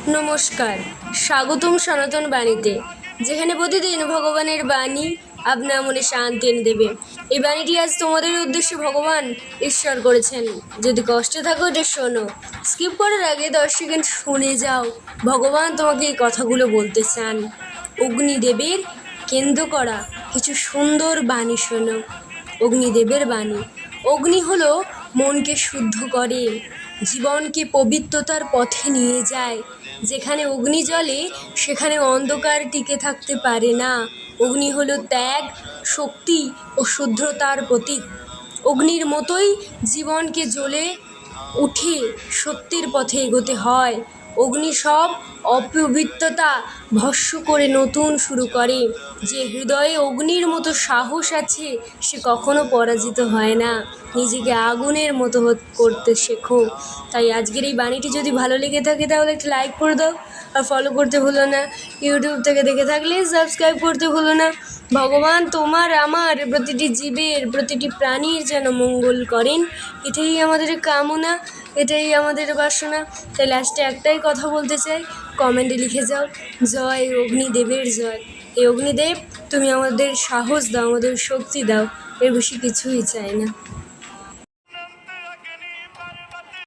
নমস্কার, স্বাগতম সনাতন বাণীতে, যেখানে প্রতিদিন ভগবানের বাণী আপনার মনে শান্তি এনে দেবে। এই বাণীটি আজ তোমাদের উদ্দেশ্যে ভগবান ঈশ্বর করেছেন। যদি কষ্টে থাকো এটা শোনো, স্কিপ করার আগে 10 সেকেন্ড শুনে যাও। ভগবান তোমাকে এই কথাগুলো বলতে চান। অগ্নিদেবের কেন্দ্র করা কিছু সুন্দর বাণী শোনো। অগ্নিদেবের বাণী। অগ্নি হলো মনকে শুদ্ধ করে, জীবনকে পবিত্রতার পথে নিয়ে যায়। যেখানে অগ্নি জ্বলে সেখানে অন্ধকার টিকে থাকতে পারে না। অগ্নি হলো ত্যাগ, শক্তি ও শুদ্ধতার প্রতীক। অগ্নির মতোই জীবনকে জ্বলে উঠে সত্যের পথে এগোতে হয়। অগ্নি সব অপবিত্রতা ভস্ম করে নতুন শুরু করে। যে হৃদয়ে অগ্নির মতো সাহস আছে সে কখনো পরাজিত হয় না। নিজেকে আগুনের মতো করতে শেখো। তাই আজকের এই বাণীটি যদি ভালো লেগে থাকে তাহলে একটা লাইক করে দাও, আর ফলো করতে ভুলো না। ইউটিউব থেকে দেখে থাকলে সাবস্ক্রাইব করতে ভুলো না। ভগবান তোমার আমার প্রতিটি জীবের প্রতিটি প্রাণীর যেন মঙ্গল করেন, এটাই আমাদের কামনা, এটাই আমাদের বাসনা। তাই লাস্টে একটাই কথা বলতে চাই, কমেন্টে লিখে যাও, জয় অগ্নিদেবের জয়। এই অগ্নিদেব তুমি আমাদের সাহস দাও, আমাদের শক্তি দাও, এর বেশি কিছুই চাই না।